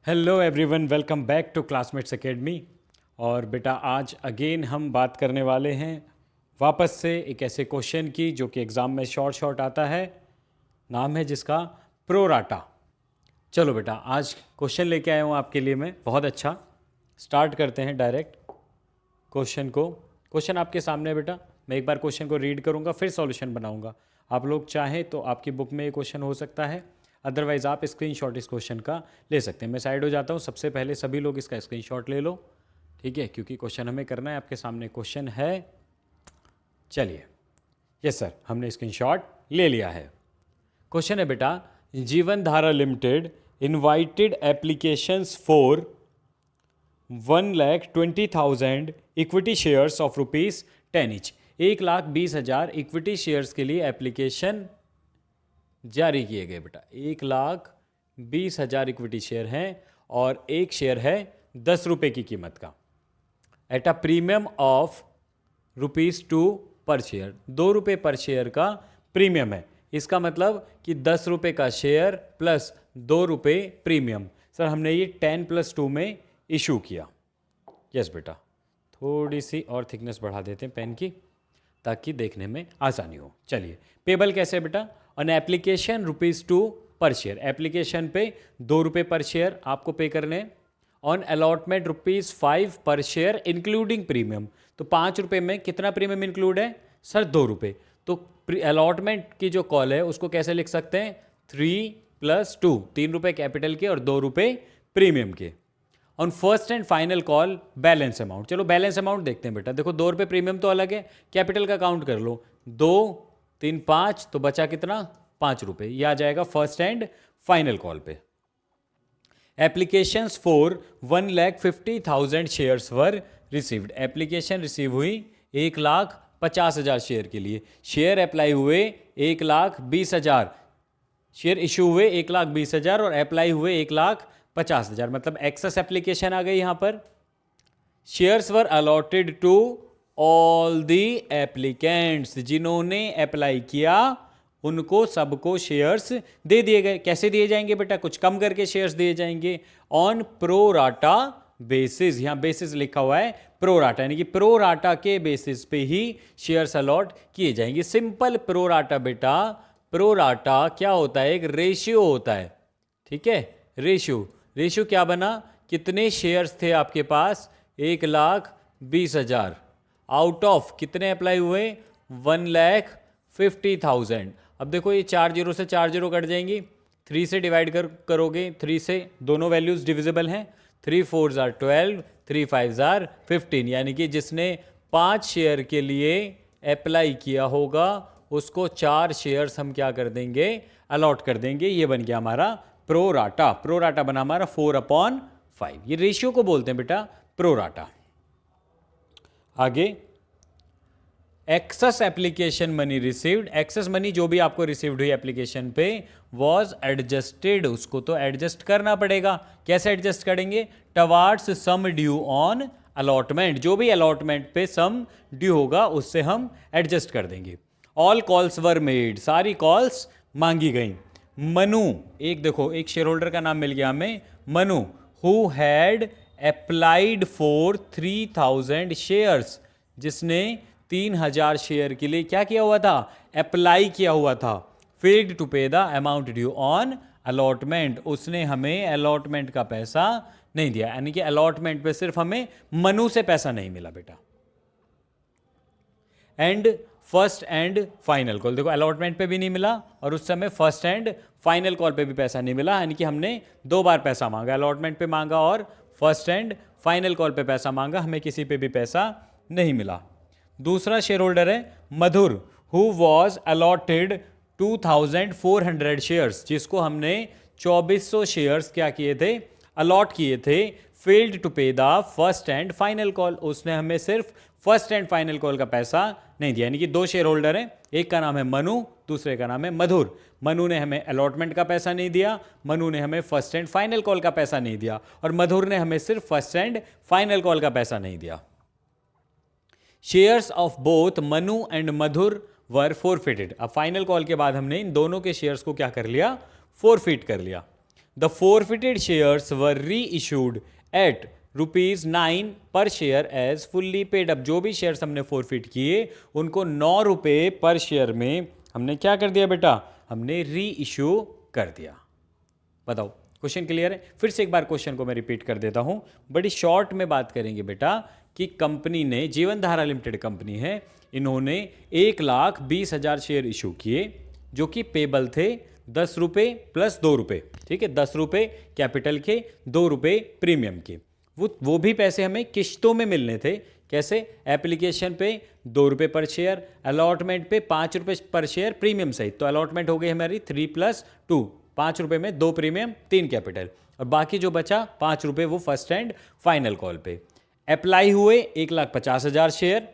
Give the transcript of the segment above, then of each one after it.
Hello everyone, welcome back to classmates academy. और बेटा आज अगेन हम बात करने वाले हैं वापस से एक ऐसे क्वेश्चन की जो कि एग्ज़ाम में शॉर्ट आता है। नाम है जिसका प्रोराटा। चलो बेटा, आज क्वेश्चन लेके आया हूँ आपके लिए मैं, बहुत अच्छा। स्टार्ट करते हैं डायरेक्ट क्वेश्चन को। क्वेश्चन आपके सामने है बेटा। मैं एक बार क्वेश्चन को रीड करूँगा, फिर सॉल्यूशन बनाऊँगा। आप लोग चाहें तो आपकी बुक में ये क्वेश्चन हो सकता है, अदरवाइज़ आप स्क्रीनशॉट इस क्वेश्चन का ले सकते हैं। मैं साइड हो जाता हूँ। सबसे पहले सभी लोग इसका स्क्रीनशॉट ले लो, ठीक है, क्योंकि क्वेश्चन हमें करना है। आपके सामने क्वेश्चन है। चलिए, यस सर, हमने स्क्रीनशॉट ले लिया है। क्वेश्चन है बेटा, जीवन धारा limited invited applications for 1,20,000 equity shares of ₹10 each. 1,20,000 equity shares के लिए एप्लीकेशन जारी किए गए बेटा। 1,20,000 इक्विटी शेयर हैं और एक शेयर है 10 रुपये की कीमत का, एट अ प्रीमियम ऑफ ₹2 पर शेयर। 2 रुपये पर शेयर का प्रीमियम है। इसका मतलब कि 10 रुपये का शेयर प्लस 2 रुपये प्रीमियम। सर हमने ये 10+2 में इशू किया। यस बेटा, थोड़ी सी और थिकनेस बढ़ा देते हैं पेन की ताकि देखने में आसानी हो। चलिए, पेबल कैसे बेटा? ऑन एप्लीकेशन ₹2 पर शेयर। एप्लीकेशन पे 2 रुपये पर शेयर आपको पे करने। ऑन अलॉटमेंट ₹5 पर शेयर इंक्लूडिंग प्रीमियम। तो 5 रुपये में कितना प्रीमियम इंक्लूड है सर? 2 रुपये। तो अलॉटमेंट की जो कॉल है उसको कैसे लिख सकते हैं? 3+2, 3 रुपये कैपिटल के और 2 रुपये प्रीमियम के। On first and final call balance amount. चलो बैलेंस अमाउंट देखते हैं बेटा। देखो 2 रुपये प्रीमियम तो अलग है, कैपिटल का काउंट कर लो। 2, 3, 5, तो बचा कितना? 5 रुपये। यह आ जाएगा फर्स्ट एंड फाइनल कॉल पे। Applications for 1,50,000 shares were received. Application receive हुई 1,50,000 शेयर के लिए। शेयर अप्लाई हुए 1,20,000। शेयर इशू हुए 1,20,000 और अप्लाई हुए 1,50,000। मतलब एक्सेस एप्लीकेशन आ गई यहाँ पर। Shares were allotted to all the applicants. जिन्होंने अप्लाई किया उनको सबको शेयर्स दे दिए गए। कैसे दिए जाएंगे बेटा? कुछ कम करके शेयर्स दिए जाएंगे ऑन प्रोराटा बेसिस। यहां बेसिस लिखा हुआ है प्रोराटा, यानी कि प्रोराटा के बेसिस पे ही शेयर्स अलॉट किए जाएंगे। सिंपल प्रोराटा बेटा। प्रोराटा क्या होता है? एक रेशियो होता है, ठीक है। रेशियो क्या बना? कितने शेयर्स थे आपके पास? 1,20,000 आउट ऑफ कितने अप्लाई हुए? 1,50,000। अब देखो ये 4 जीरो से 4 जीरो कट जाएंगी। 3 से डिवाइड करोगे, 3 से दोनों वैल्यूज डिविजिबल हैं। 3 4 जार 12, 3 5 जार 15। यानी कि जिसने 5 शेयर के लिए अप्लाई किया होगा उसको 4 शेयर्स हम क्या कर देंगे? अलॉट कर देंगे। ये बन गया हमारा प्रोराटा। प्रोराटा बना हमारा 4/5। ये रेशियो को बोलते हैं बेटा प्रोराटा। आगे, excess application money received. Excess money जो भी आपको रिसीव्ड हुई एप्लीकेशन पे वॉज एडजस्टेड। उसको तो एडजस्ट करना पड़ेगा। कैसे एडजस्ट करेंगे? टवार्ड्स सम ड्यू ऑन अलॉटमेंट। जो भी अलॉटमेंट पे सम ड्यू होगा उससे हम एडजस्ट कर देंगे। All calls were made. सारी कॉल्स मांगी गई। मनु, एक देखो एक शेयर होल्डर का नाम मिल गया हमें, Manu, who had applied for 3,000 shares. जिसने 3,000 शेयर के लिए क्या किया हुआ था? अप्लाई किया हुआ था। फेल्ड टू पे the amount due on allotment. उसने हमें अलॉटमेंट का पैसा नहीं दिया। यानी कि अलॉटमेंट पे सिर्फ हमें मनु से पैसा नहीं मिला बेटा। And first and final call. देखो अलॉटमेंट पे भी नहीं मिला और उस समय फर्स्ट एंड फाइनल कॉल पे भी पैसा नहीं मिला। यानी कि हमने 2 बार पैसा मांगा। अलॉटमेंट पे मांगा और फर्स्ट एंड फाइनल कॉल पे पैसा मांगा। हमें किसी पे भी पैसा नहीं मिला। दूसरा शेयर होल्डर है मधुर, हु वॉज अलॉटेड 2,400 शेयर्स। जिसको हमने 2,400 शेयर्स क्या किए थे? अलॉट किए थे। फेल्ड टू पे the first and final call. उसने हमें सिर्फ फर्स्ट एंड फाइनल कॉल का पैसा नहीं दिया। यानी कि 2 शेयर होल्डर हैं, एक का नाम है मनु, दूसरे का नाम है मधुर। मनु ने हमें अलॉटमेंट का पैसा नहीं दिया, मनु ने हमें फर्स्ट एंड फाइनल कॉल का पैसा नहीं दिया, और मधुर ने हमें सिर्फ फर्स्ट एंड फाइनल कॉल का पैसा नहीं दिया। Shares of both Manu and Madhur were forfeited. अब फाइनल कॉल के बाद हमने इन दोनों के शेयर्स को क्या कर लिया? फोरफिट कर लिया। द फोरफिटेड शेयर्स वर री इशूड एट ₹9 पर शेयर एज फुल्ली पेड। अब जो भी शेयर्स हमने फोरफिट किए उनको 9 रुपये पर शेयर में हमने क्या कर दिया बेटा, हमने री इशू कर दिया। बताओ क्वेश्चन क्लियर है? फिर से एक बार क्वेश्चन को मैं रिपीट कर देता हूं, बड़ी शॉर्ट में बात करेंगे बेटा कि कंपनी ने, जीवन धारा लिमिटेड कंपनी है, इन्होंने 1,20,000 शेयर इशू किए जो कि पेबल थे 10 रुपये प्लस 2 रुपये, ठीक है, 10 रुपये कैपिटल के, 2 रुपये प्रीमियम के। वो भी पैसे हमें किश्तों में मिलने थे। कैसे? एप्लीकेशन पे 2 रुपये पर शेयर, अलॉटमेंट पे 5 रुपये पर शेयर प्रीमियम सहित। तो अलॉटमेंट हो गई हमारी 3 + 2, 5 रुपये में 2 प्रीमियम 3 कैपिटल, और बाकी जो बचा 5 रुपये वो फर्स्ट एंड फाइनल कॉल पे। अप्लाई हुए 1,50,000 शेयर,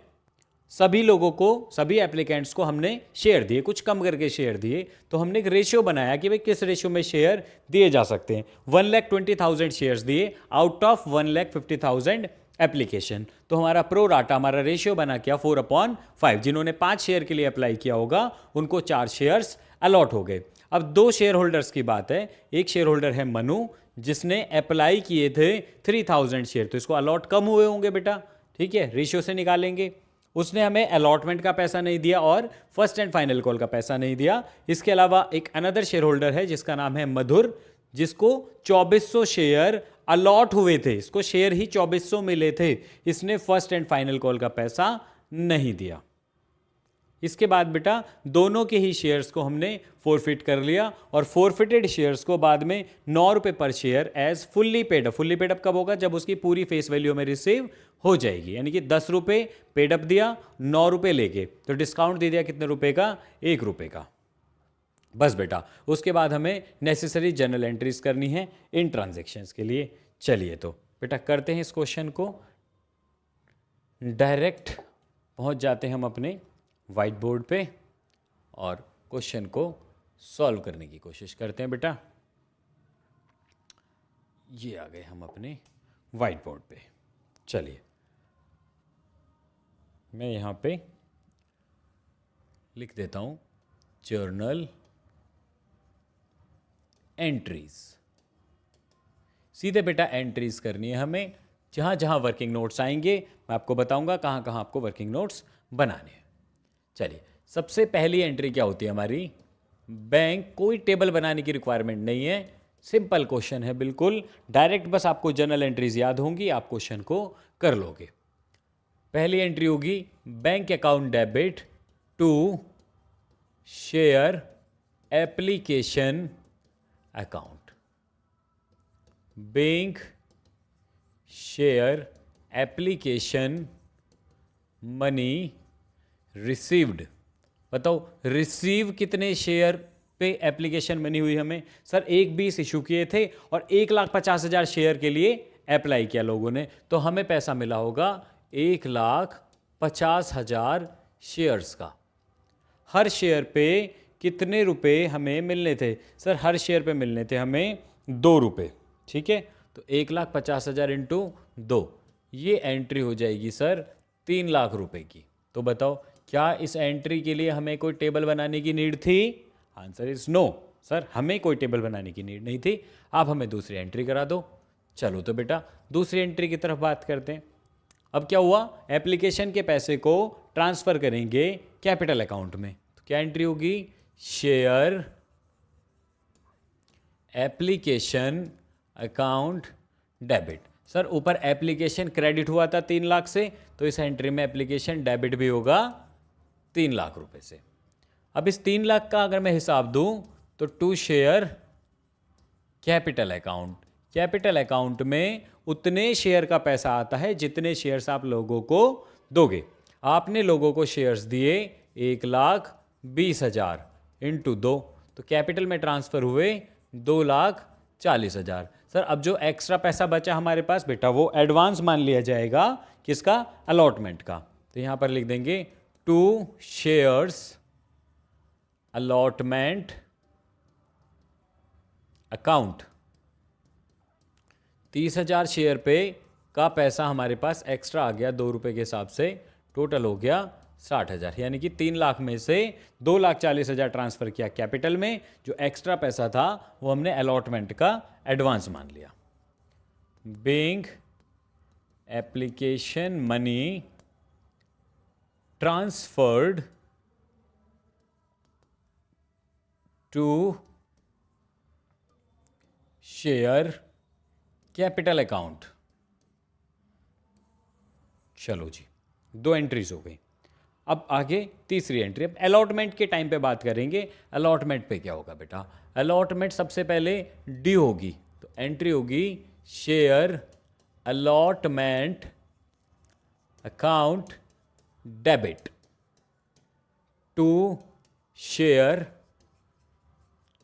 सभी लोगों को, सभी एप्लीकेंट्स को हमने शेयर दिए, कुछ कम करके शेयर दिए। तो हमने एक रेशियो बनाया कि भाई किस रेशियो में शेयर दिए जा सकते हैं। 1,20,000 शेयर्स दिए आउट ऑफ 1,50,000 एप्लीकेशन। तो हमारा प्रो राटा, हमारा रेशियो बना क्या, 4/5। जिन्होंने 5 शेयर के लिए अप्लाई किया होगा उनको 4 शेयर्स अलॉट हो गए। अब 2 शेयर होल्डर्स की बात है। एक शेयर होल्डर है मनु, जिसने अप्लाई किए थे 3,000 शेयर, तो इसको अलॉट कम हुए होंगे बेटा, ठीक है, रेशियो से निकालेंगे। उसने हमें अलॉटमेंट का पैसा नहीं दिया और फर्स्ट एंड फाइनल कॉल का पैसा नहीं दिया। इसके अलावा एक अनदर शेयर होल्डर है जिसका नाम है मधुर, जिसको 2400 शेयर अलॉट हुए थे, इसको शेयर ही 2400 मिले थे, इसने फर्स्ट एंड फाइनल कॉल का पैसा नहीं दिया। इसके बाद बेटा दोनों के ही शेयर्स को हमने फोरफिट कर लिया, और फोरफिटेड शेयर्स को बाद में 9 रुपये पर share as fully paid up. Fully paid up कब होगा? जब उसकी पूरी फेस वैल्यू में रिसीव हो जाएगी, यानी कि 10 रुपये पेड अप दिया, 9 रुपये लेके, तो डिस्काउंट दे दिया कितने रुपए का? 1 रुपये का। बस बेटा, उसके बाद हमें नेसेसरी जनरल एंट्रीज करनी है इन ट्रांजेक्शन्स के लिए। चलिए तो बेटा करते हैं इस क्वेश्चन को, डायरेक्ट पहुंच जाते हैं हम अपने वाइट बोर्ड पे और क्वेश्चन को सॉल्व करने की कोशिश करते हैं बेटा। ये आ गए हम अपने वाइट बोर्ड पे। चलिए मैं यहाँ पे लिख देता हूँ जर्नल एंट्रीज। सीधे बेटा एंट्रीज करनी है हमें, जहाँ जहाँ वर्किंग नोट्स आएंगे मैं आपको बताऊंगा कहाँ कहाँ आपको वर्किंग नोट्स बनाने हैं। चलिए सबसे पहली एंट्री क्या होती है हमारी? बैंक, कोई टेबल बनाने की रिक्वायरमेंट नहीं है, सिंपल क्वेश्चन है बिल्कुल, डायरेक्ट बस आपको जनरल एंट्रीज याद होंगी, आप क्वेश्चन को कर लोगे। पहली एंट्री होगी bank account debit to share application account. Bank share application money received. बताओ रिसीव कितने शेयर पे एप्लीकेशन मनी हुई हमें? सर 1,20 इशू किए थे और 1,50,000 शेयर के लिए अप्लाई किया लोगों ने, तो हमें पैसा मिला होगा 1,50,000 शेयर्स का। हर शेयर पे कितने रुपए हमें मिलने थे? सर हर शेयर पे मिलने थे हमें 2 रुपये, ठीक है, तो 1,50,000 इंटू 2, ये एंट्री हो जाएगी सर 3 लाख रुपए की। तो बताओ क्या इस एंट्री के लिए हमें कोई टेबल बनाने की नीड थी? आंसर इज नो सर, हमें कोई टेबल बनाने की नीड नहीं थी। आप हमें दूसरी एंट्री करा दो। चलो तो बेटा दूसरी एंट्री की तरफ बात करते हैं। अब क्या हुआ? एप्लीकेशन के पैसे को ट्रांसफर करेंगे कैपिटल अकाउंट में, तो क्या एंट्री होगी? Share application account debit. Sir ऊपर एप्लीकेशन क्रेडिट हुआ था 3 लाख से, तो इस एंट्री में एप्लीकेशन डेबिट भी होगा 3 लाख रुपए से। अब इस 3 लाख का अगर मैं हिसाब दूं तो to share capital account, capital account में उतने शेयर का पैसा आता है जितने शेयर्स आप लोगों को दोगे। आपने लोगों को शेयर्स दिए 1,20,000 इंटू 2, तो कैपिटल में ट्रांसफर हुए 2,40,000। सर अब जो एक्स्ट्रा पैसा बचा हमारे पास बेटा वो एडवांस मान लिया जाएगा, किसका? अलॉटमेंट का। तो यहां पर लिख देंगे to shares allotment account. 30,000 share पे का पैसा हमारे पास एक्स्ट्रा आ गया 2 रुपये के हिसाब से, टोटल हो गया 60,000, यानी कि 3 लाख में से 2,40,000 ट्रांसफ़र किया कैपिटल में, जो एक्स्ट्रा पैसा था वो हमने अलॉटमेंट का एडवांस मान लिया। Being application money transferred to share capital account. चलो जी, 2 एंट्रीज हो गई। अब आगे तीसरी एंट्री, अब अलॉटमेंट के टाइम पे बात करेंगे। अलॉटमेंट पे क्या होगा बेटा, अलॉटमेंट सबसे पहले डी होगी, तो एंट्री होगी share allotment account debit to share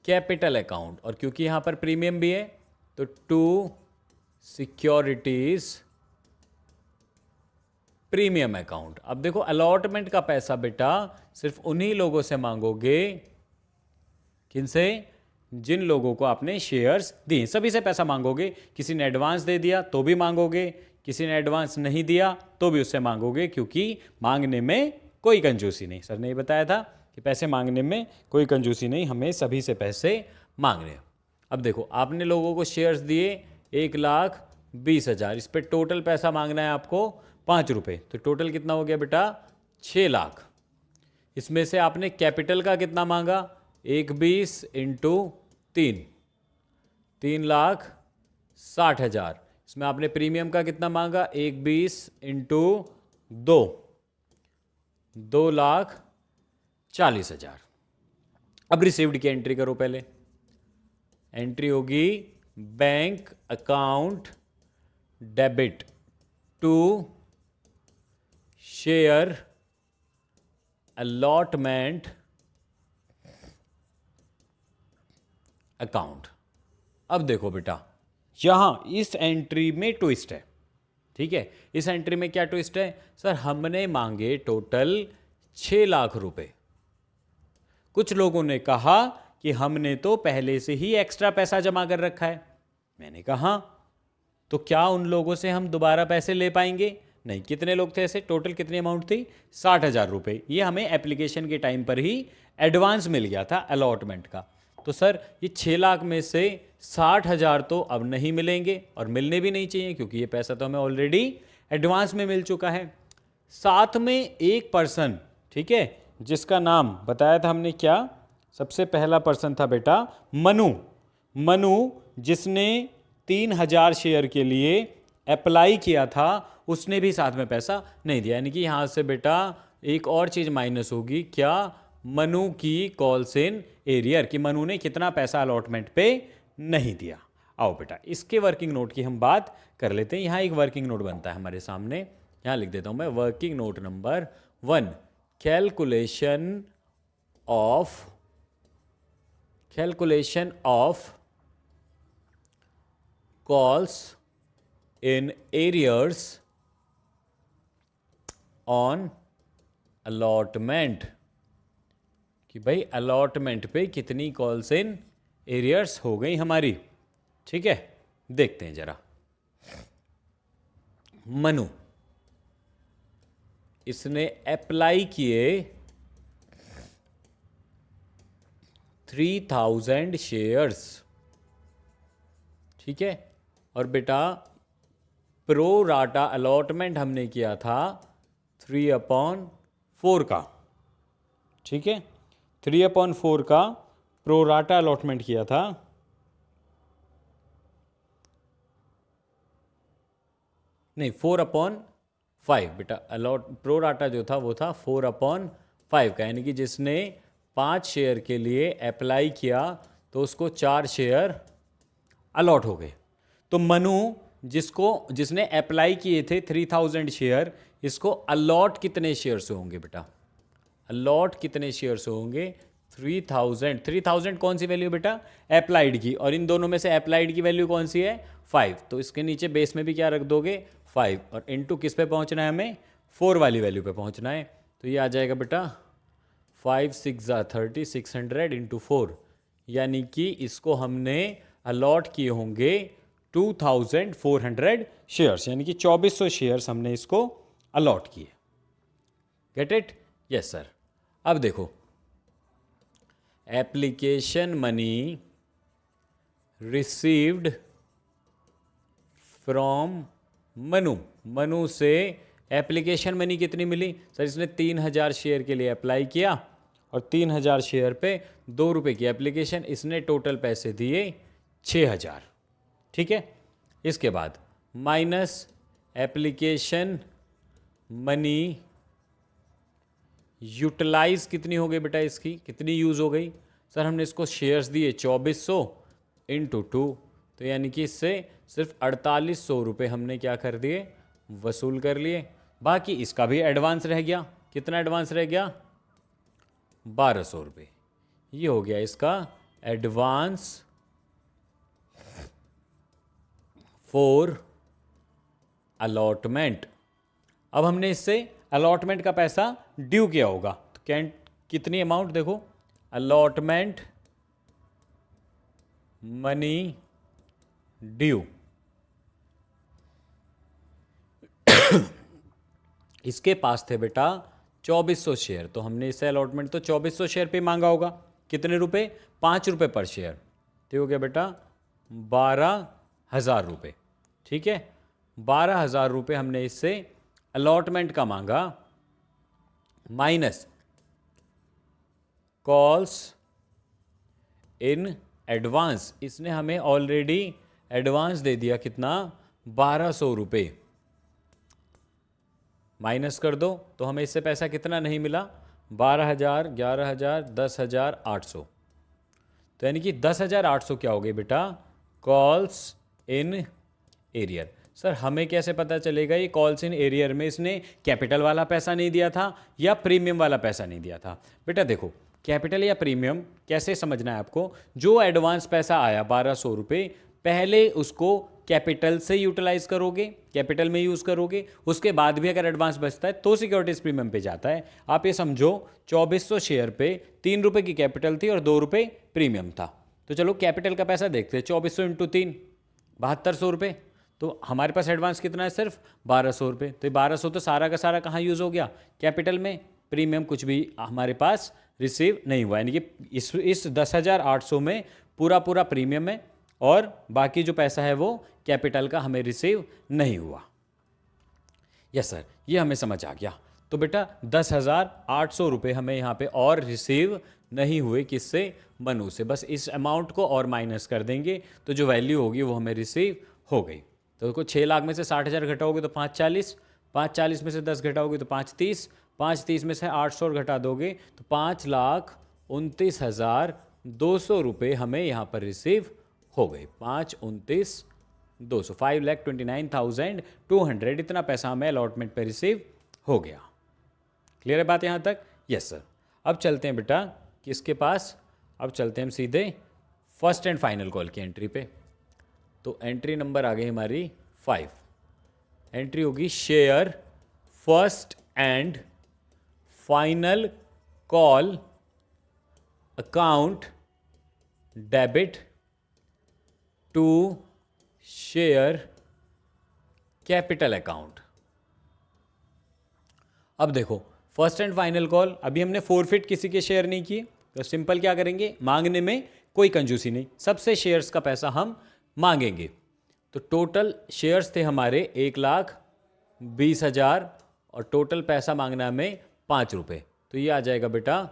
capital account, और क्योंकि यहां पर प्रीमियम भी है तो टू सिक्योरिटीज प्रीमियम अकाउंट। अब देखो अलॉटमेंट का पैसा बेटा सिर्फ उन्हीं लोगों से मांगोगे, किनसे, जिन लोगों को आपने शेयर्स दिए, सभी से पैसा मांगोगे। किसी ने एडवांस दे दिया तो भी मांगोगे, किसी ने एडवांस नहीं दिया तो भी उससे मांगोगे, क्योंकि मांगने में कोई कंजूसी नहीं। सर ने ये बताया था कि पैसे मांगने में कोई कंजूसी नहीं, हमें सभी से पैसे मांगने। अब देखो आपने लोगों को शेयर्स दिए 1,20,000, इस पर टोटल पैसा मांगना है आपको 5 रुपये, तो टोटल कितना हो गया बेटा 6 लाख। इसमें से आपने कैपिटल का कितना मांगा, 1,20 इंटू 3, 3,60,000। इसमें आपने प्रीमियम का कितना मांगा, 1,20 इंटू 2, 2,40,000। अब रिसीव्ड की एंट्री करो पहले। एंट्री होगी bank account debit to share allotment account. अब देखो बेटा यहां इस एंट्री में ट्विस्ट है, ठीक है। इस एंट्री में क्या ट्विस्ट है, सर हमने मांगे टोटल 6 लाख रुपए। कुछ लोगों ने कहा कि हमने तो पहले से ही एक्स्ट्रा पैसा जमा कर रखा है। मैंने कहा तो क्या उन लोगों से हम दोबारा पैसे ले पाएंगे? नहीं। कितने लोग थे ऐसे, टोटल कितनी अमाउंट थी, 60,000 रुपये। ये हमें एप्लीकेशन के टाइम पर ही एडवांस मिल गया था अलॉटमेंट का। तो सर ये 6 लाख में से 60,000 तो अब नहीं मिलेंगे, और मिलने भी नहीं चाहिए, क्योंकि ये पैसा तो हमें ऑलरेडी एडवांस में मिल चुका है। साथ में एक पर्सन, ठीक है, जिसका नाम बताया था हमने, क्या, सबसे पहला पर्सन था बेटा मनु। मनु जिसने 3,000 शेयर के लिए अप्लाई किया था, उसने भी साथ में पैसा नहीं दिया। यानी कि यहाँ से बेटा एक और चीज़ माइनस होगी, क्या, मनु की कॉल्स इन एरियर, कि मनु ने कितना पैसा अलॉटमेंट पे नहीं दिया। आओ बेटा इसके वर्किंग नोट की हम बात कर लेते हैं। यहाँ एक वर्किंग नोट बनता है हमारे सामने, यहाँ लिख देता हूँ मैं, working note number 1, calculation of calls in arrears on allotment, कि भाई अलॉटमेंट पे कितनी कॉल्स इन एरियर्स हो गई हमारी। ठीक है, देखते हैं जरा। मनु, इसने अप्लाई किए 3,000 शेयर्स, ठीक है, और बेटा प्रो राटा अलॉटमेंट हमने किया था 3/4 का, ठीक है, 3/4 का प्रो राटा अलॉटमेंट किया था। नहीं, 4/5 बेटा, प्रो राटा जो था वो था 4/5 का, यानी कि जिसने 5 शेयर के लिए अप्लाई किया तो उसको 4 शेयर अलॉट हो गए। तो मनु जिसने अप्लाई किए थे 3,000 शेयर, इसको अलॉट कितने शेयर से होंगे बेटा, अलॉट कितने शेयर से होंगे, 3,000 कौन सी वैल्यू बेटा, अप्लाइड की, और इन दोनों में से अप्लाइड की वैल्यू कौन सी है, 5, तो इसके नीचे बेस में भी क्या रख दोगे, 5, और इनटू किस पे पहुंचना है हमें, 4 वाली वैल्यू पे पहुंचना है। तो ये आ जाएगा बेटा 5 6 30, 600 इंटू 4, यानी कि इसको हमने अलॉट किए होंगे 2,400 शेयर्स, यानी कि 2,400 शेयर्स हमने इसको अलॉट किए। Get it, yes sir. अब देखो, application money received from Manu, Manu से एप्लीकेशन मनी कितनी मिली सर? इसने 3,000 शेयर के लिए अप्लाई किया और 3,000 शेयर पे 2 रुपये की एप्लीकेशन, इसने टोटल पैसे दिए 6,000। ठीक है, इसके बाद माइनस एप्लीकेशन मनी यूटिलाइज कितनी हो गई बेटा, इसकी कितनी यूज़ हो गई सर? हमने इसको शेयर्स दिए 2400 इंटू 2, तो यानी कि इससे सिर्फ 4800 रुपये हमने क्या कर दिए, वसूल कर लिए। बाकी इसका भी एडवांस रह गया, कितना एडवांस रह गया? 1200 रुपये। ये हो गया इसका एडवांस फॉर अलॉटमेंट। अब हमने इससे अलॉटमेंट का पैसा ड्यू किया होगा, तो कितनी अमाउंट देखो, अलॉटमेंट मनी ड्यू। इसके पास थे बेटा 2400 शेयर, तो हमने इससे अलॉटमेंट तो 2400 शेयर पे मांगा होगा। कितने रुपए? 5 रुपये पर शेयर। तो हो गया बेटा 12,000 रुपये। ठीक है, 12,000 रुपये हमने इससे अलॉटमेंट का मांगा, माइनस कॉल्स इन एडवांस, इसने हमें ऑलरेडी एडवांस दे दिया कितना, 1200 रुपये। माइनस कर दो तो हमें इससे पैसा कितना नहीं मिला, 12,000, 11,000, 10,800। तो यानी कि 10,800 क्या हो गई बेटा, कॉल्स इन एरियर। सर हमें कैसे पता चलेगा ये कॉल्स इन एरियर में इसने कैपिटल वाला पैसा नहीं दिया था या प्रीमियम वाला पैसा नहीं दिया था? बेटा देखो, कैपिटल या प्रीमियम कैसे समझना है आपको, जो एडवांस पैसा आया 1200 रुपये, पहले उसको कैपिटल से यूटिलाइज करोगे, कैपिटल में यूज़ करोगे, उसके बाद भी अगर एडवांस बचता है तो सिक्योरिटीज प्रीमियम पे जाता है। आप ये समझो 2400 शेयर पे 3 रुपये की कैपिटल थी और 2 रुपये प्रीमियम था। तो चलो कैपिटल का पैसा देखते हैं, 2400 इंटू 3, 7200 रुपये। तो हमारे पास एडवांस कितना है, सिर्फ 1200 रुपये। तो 1200 तो सारा का सारा कहाँ यूज़ हो गया, कैपिटल में। प्रीमियम कुछ भी हमारे पास रिसीव नहीं हुआ, यानी कि इस 10,800 में पूरा पूरा प्रीमियम है और बाकी जो पैसा है वो कैपिटल का हमें रिसीव नहीं हुआ। यस सर, ये हमें समझ आ गया। तो बेटा 10,800 रुपये हमें यहाँ पे और रिसीव नहीं हुए, किससे, मनु से। बस इस अमाउंट को और माइनस कर देंगे तो जो वैल्यू होगी वो हमें रिसीव हो गई। तो देखो 6 लाख में से 60,000 घटाओगे तो 540, 540 में से 10 घटाओगे तो 530, 530 में से 800 घटा दोगे तो 5,29,200 रुपये हमें यहाँ पर रिसीव हो गए। 5,29,200, 5,29,200, इतना पैसा हमें अलॉटमेंट पे रिसीव हो गया। क्लियर है बात यहाँ तक? Yes sir. अब चलते हैं बेटा किसके पास, अब चलते हैं हम सीधे फर्स्ट एंड फाइनल कॉल की एंट्री पे। तो एंट्री नंबर आ गई हमारी 5। एंट्री होगी share first and final call account debit to share capital account. अब देखो फर्स्ट एंड फाइनल कॉल, अभी हमने फोरफिट किसी के शेयर नहीं किए, तो सिंपल क्या करेंगे, मांगने में कोई कंजूसी नहीं, सबसे शेयर्स का पैसा हम मांगेंगे। तो टोटल शेयर्स थे हमारे 1,20,000 और टोटल पैसा मांगना हमें 5 रुपये, तो ये आ जाएगा बेटा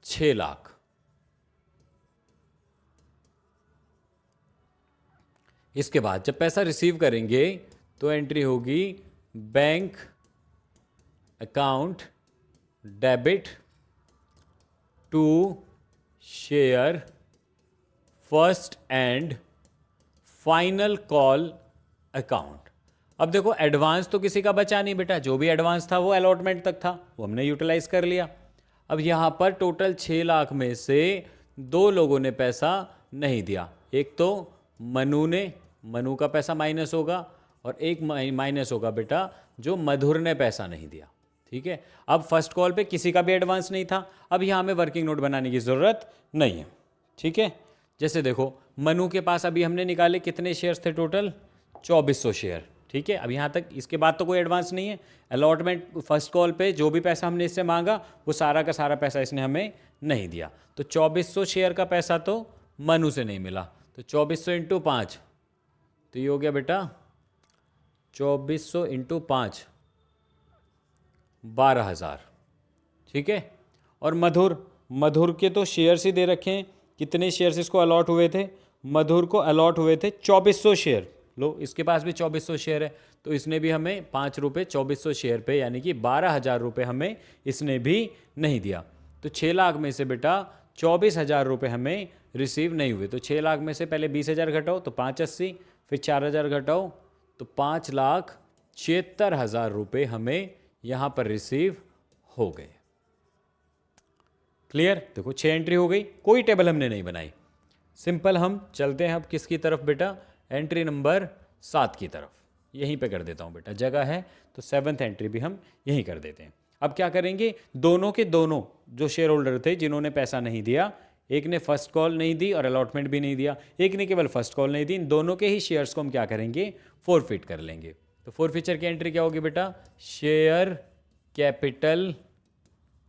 6 लाख। इसके बाद जब पैसा रिसीव करेंगे तो एंट्री होगी bank account debit to share first and final call account. अब देखो एडवांस तो किसी का बचा नहीं बेटा, जो भी एडवांस था वो अलॉटमेंट तक था, वो हमने यूटिलाइज कर लिया। अब यहाँ पर टोटल 6 लाख में से 2 लोगों ने पैसा नहीं दिया, एक तो मनु ने, मनु का पैसा माइनस होगा, और एक माइनस होगा बेटा जो मधुर ने पैसा नहीं दिया। ठीक है, अब फर्स्ट कॉल पे किसी का भी एडवांस नहीं था, अब यहाँ हमें वर्किंग नोट बनाने की ज़रूरत नहीं है। ठीक है, जैसे देखो मनु के पास अभी हमने निकाले कितने शेयर्स थे, टोटल 2400 शेयर। ठीक ठीक है, अब यहाँ तक इसके बाद तो कोई एडवांस नहीं है। अलॉटमेंट फर्स्ट कॉल पे जो भी पैसा हमने इससे मांगा वो सारा का सारा पैसा इसने हमें नहीं दिया। तो 2400 शेयर का पैसा तो मनु से नहीं मिला, तो 2400 इंटू 5, तो ये हो गया बेटा 2400 इंटू 5 12,000। ठीक है, और मधुर के तो शेयर्स ही दे रखे हैं, कितने शेयर्स इसको अलॉट हुए थे, मधुर को अलॉट हुए थे 2400 शेयर। लो इसके पास भी 2400 शेयर है, तो इसने भी हमें 5 रुपये 2400 शेयर पे यानी कि 12,000 रुपये हमें इसने भी नहीं दिया। तो 6 लाख में से बेटा 24,000 रुपये हमें रिसीव नहीं हुए। तो 6 लाख में से पहले 20,000 घटाओ तो 580, फिर 4,000 घटाओ तो 5,76,000 रुपये हमें यहाँ पर रिसीव हो गए। क्लियर, देखो 6 एंट्री हो गई, कोई टेबल हमने नहीं बनाई। सिंपल हम चलते हैं अब किसकी तरफ बेटा, एंट्री नंबर 7 की तरफ। यहीं पे कर देता हूँ बेटा, जगह है तो 7th एंट्री भी हम यहीं कर देते हैं। अब क्या करेंगे, दोनों के दोनों जो शेयर होल्डर थे जिन्होंने पैसा नहीं दिया, एक ने फर्स्ट कॉल नहीं दी और अलॉटमेंट भी नहीं दिया, एक ने केवल फर्स्ट कॉल नहीं दी, इन दोनों के ही शेयर्स को हम क्या करेंगे, फोरफिट कर लेंगे। तो फोरफीचर की एंट्री क्या होगी बेटा, शेयर कैपिटल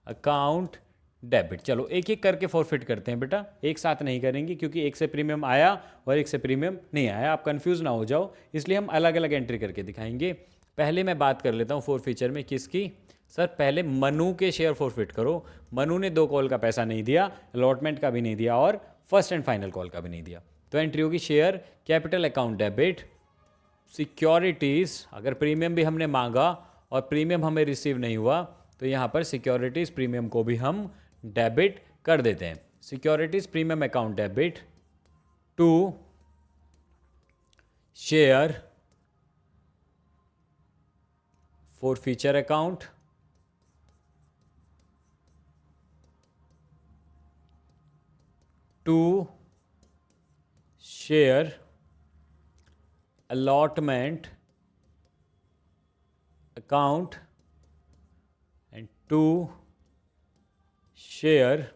अकाउंट डेबिट। चलो एक एक करके फॉरफिट करते हैं बेटा, एक साथ नहीं करेंगे क्योंकि एक से प्रीमियम आया और एक से प्रीमियम नहीं आया, आप कंफ्यूज ना हो जाओ, इसलिए हम अलग अलग एंट्री करके दिखाएंगे। पहले मैं बात कर लेता हूँ फॉरफीचर में किसकी, सर पहले मनु के शेयर फॉरफिट करो। मनु ने 2 कॉल का पैसा नहीं दिया, अलॉटमेंट का भी नहीं दिया और फर्स्ट एंड फाइनल कॉल का भी नहीं दिया। तो एंट्री होगी share capital account debit securities. अगर प्रीमियम भी हमने मांगा और प्रीमियम हमें रिसीव नहीं हुआ तो यहाँ पर सिक्योरिटीज़ प्रीमियम को भी हम डेबिट कर देते हैं। Securities premium account debit to share forfeiture account to share allotment account and to share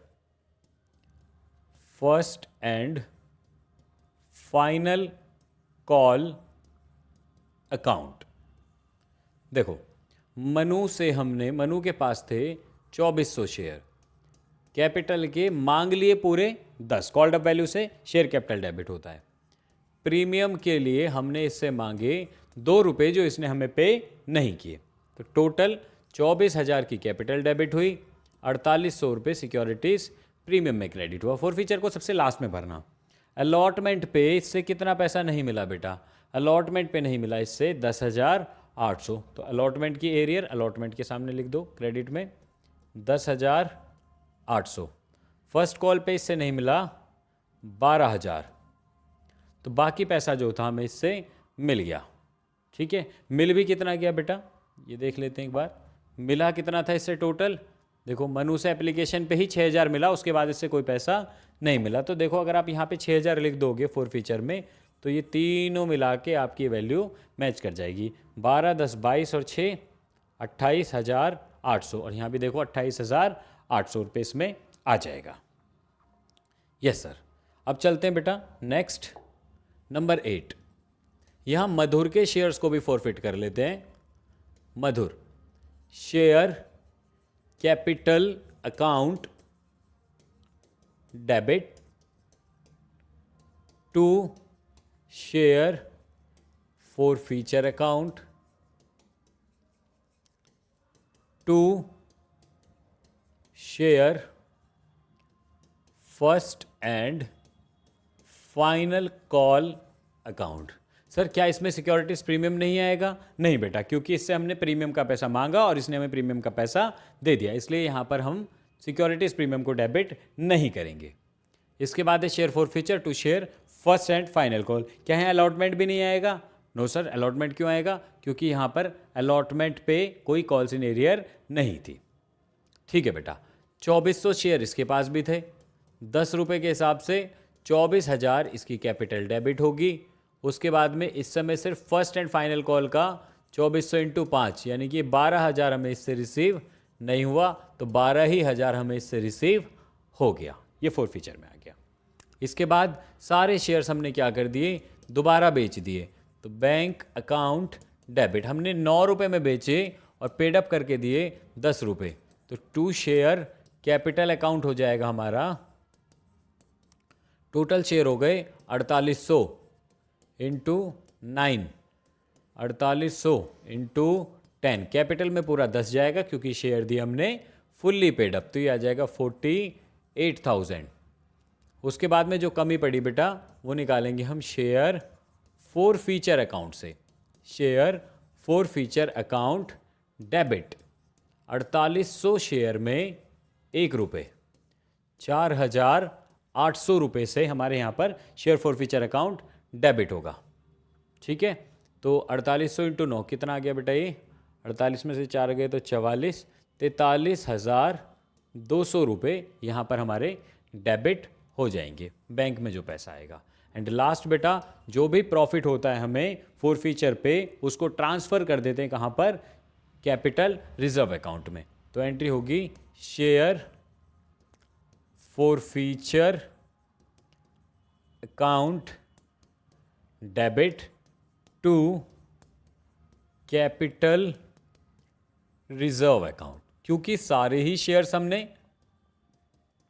first and final call account। देखो मनु से हमने, मनु के पास थे 2400 शेयर, कैपिटल के मांग लिए पूरे 10, कॉल्ड अप वैल्यू से शेयर कैपिटल डेबिट होता है। प्रीमियम के लिए हमने इससे मांगे 2 रुपये जो इसने हमें पे नहीं किए, तो टोटल 24,000 की कैपिटल डेबिट हुई, 4,800 रुपये सिक्योरिटीज़ प्रीमियम में क्रेडिट हुआ। फॉरफीचर को सबसे लास्ट में भरना। अलॉटमेंट पे इससे कितना पैसा नहीं मिला बेटा, अलॉटमेंट पे नहीं मिला इससे 10,800, तो अलॉटमेंट की एरियर अलॉटमेंट के सामने लिख दो क्रेडिट में 10,800। फर्स्ट कॉल पे इससे नहीं मिला 12,000, तो बाकी पैसा जो था हमें इससे मिल गया। ठीक है, मिल भी कितना गया बेटा, ये देख लेते हैं एक बार, मिला कितना था इससे टोटल। देखो मनु से एप्लीकेशन पे ही 6,000 मिला, उसके बाद इससे कोई पैसा नहीं मिला। तो देखो अगर आप यहाँ पे 6,000 लिख दोगे फॉरफीचर में तो ये तीनों मिला के आपकी वैल्यू मैच कर जाएगी। 12, 10, 22 और 6 28,800, और यहाँ भी देखो 28,800 रुपये इसमें आ जाएगा। Yes sir. अब चलते हैं बेटा नेक्स्ट नंबर 8। यहाँ मधुर के शेयर्स को भी फॉरफिट कर लेते हैं। मधुर share capital account debit to share forfeiture account to share first and final call account. Sir क्या इसमें सिक्योरिटीज प्रीमियम नहीं आएगा? नहीं बेटा, क्योंकि इससे हमने प्रीमियम का पैसा मांगा और इसने हमें प्रीमियम का पैसा दे दिया, इसलिए यहाँ पर हम सिक्योरिटीज प्रीमियम को डेबिट नहीं करेंगे। इसके बाद है share forfeiture to share first and final call. क्या है अलॉटमेंट भी नहीं आएगा? नो सर, अलॉटमेंट क्यों आएगा? क्योंकि यहाँ पर अलॉटमेंट पे कोई कॉल्स इन एरियर नहीं थी। ठीक है बेटा, 2400 शेयर इसके पास भी थे, 10 रुपये के हिसाब से 24,000 इसकी कैपिटल डेबिट होगी। उसके बाद में इस समय सिर्फ फर्स्ट एंड फाइनल कॉल का 2400 इंटू 5 यानी कि 12,000 हमें इससे रिसीव नहीं हुआ, तो 12,000 हमें इससे रिसीव हो गया। ये फॉरफीचर में आ गया। इसके बाद सारे शेयर्स हमने क्या कर दिए, दोबारा बेच दिए। तो बैंक अकाउंट डेबिट। हमने 9 रुपये में बेचे और पेड अप करके दिए 10 रुपये, तो 2 शेयर कैपिटल अकाउंट हो जाएगा हमारा। टोटल शेयर हो गए 4800 इंटू 9, 4800 इंटू 10। कैपिटल में पूरा 10 जाएगा क्योंकि शेयर दिए हमने फुल्ली पेड अप, तो ये आ जाएगा 48,000। उसके बाद में जो कमी पड़ी बेटा वो निकालेंगे हम शेयर फॉर फीचर अकाउंट से। Share forfeiture account debit, 4800 share में 1 रुपये, 4,800 रुपये से हमारे यहाँ पर share forfeiture account debit होगा। ठीक है, तो 4800 इंटू 9 कितना आ गया बेटा? ये 48 में से 4 गए तो 44, 43,200 रुपये यहाँ पर हमारे डेबिट हो जाएंगे बैंक में जो पैसा आएगा। एंड लास्ट बेटा जो भी प्रॉफिट होता है हमें फॉर फीचर पे, उसको ट्रांसफ़र कर देते हैं कहाँ पर? कैपिटल रिजर्व अकाउंट में। तो एंट्री होगी share forfeiture account debit to capital reserve account. क्योंकि सारे ही शेयर्स हमने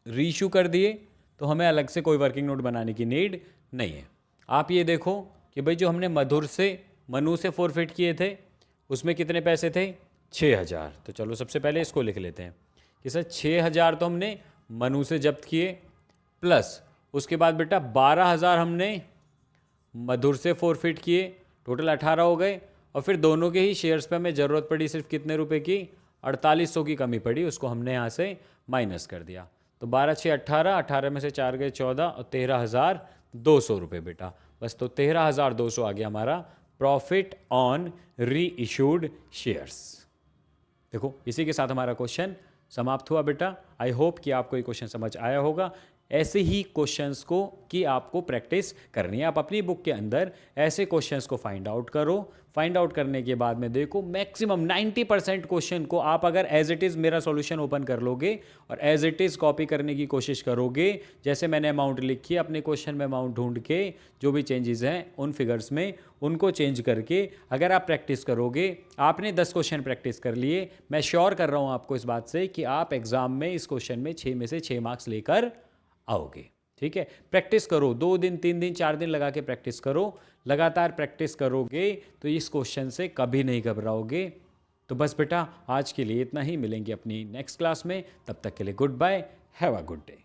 रीइश्यू कर दिए तो हमें अलग से कोई वर्किंग नोट बनाने की नीड नहीं है। आप ये देखो कि भाई जो हमने मनु से फॉरफिट किए थे उसमें कितने पैसे थे? 6,000। तो चलो सबसे पहले इसको लिख लेते हैं कि सर 6,000 तो हमने मनु से जब्त किए, प्लस उसके बाद बेटा 12,000 हमने मधुर से फॉरफिट किए, टोटल 18 हो गए। और फिर दोनों के ही शेयर्स पे हमें ज़रूरत पड़ी सिर्फ कितने रुपए की? 4800 की कमी पड़ी, उसको हमने यहाँ से माइनस कर दिया। तो 12 6 18, 18 में से 4 गए 14 और 13,200 रुपये बेटा। बस तो 13,200 आ गया हमारा प्रॉफिट ऑन री इशूड शेयर्स। देखो इसी के साथ हमारा क्वेश्चन समाप्त हुआ बेटा। आई होप कि आपको ये क्वेश्चन समझ आया होगा। ऐसे ही क्वेश्चंस को कि आपको प्रैक्टिस करनी है। आप अपनी बुक के अंदर ऐसे क्वेश्चंस को फाइंड आउट करो। फाइंड आउट करने के बाद में देखो मैक्सिमम 90% क्वेश्चन को आप अगर एज इट इज़ मेरा सॉल्यूशन ओपन कर लोगे और एज इट इज़ कॉपी करने की कोशिश करोगे, जैसे मैंने अमाउंट लिखी अपने क्वेश्चन में अमाउंट ढूंढ के जो भी चेंजेस हैं उन फिगर्स में उनको चेंज करके अगर आप प्रैक्टिस करोगे, आपने 10 क्वेश्चन प्रैक्टिस कर लिए, मैं श्योर कर रहा हूँ आपको इस बात से कि आप एग्जाम में इस क्वेश्चन में 6 में से 6 मार्क्स लेकर आओगे। ठीक है, प्रैक्टिस करो, 2 दिन 3 दिन 4 दिन लगा के प्रैक्टिस करो। लगातार प्रैक्टिस करोगे तो इस क्वेश्चन से कभी नहीं घबराओगे। तो बस बेटा आज के लिए इतना ही, मिलेंगे अपनी नेक्स्ट क्लास में। तब तक के लिए goodbye, have a good day.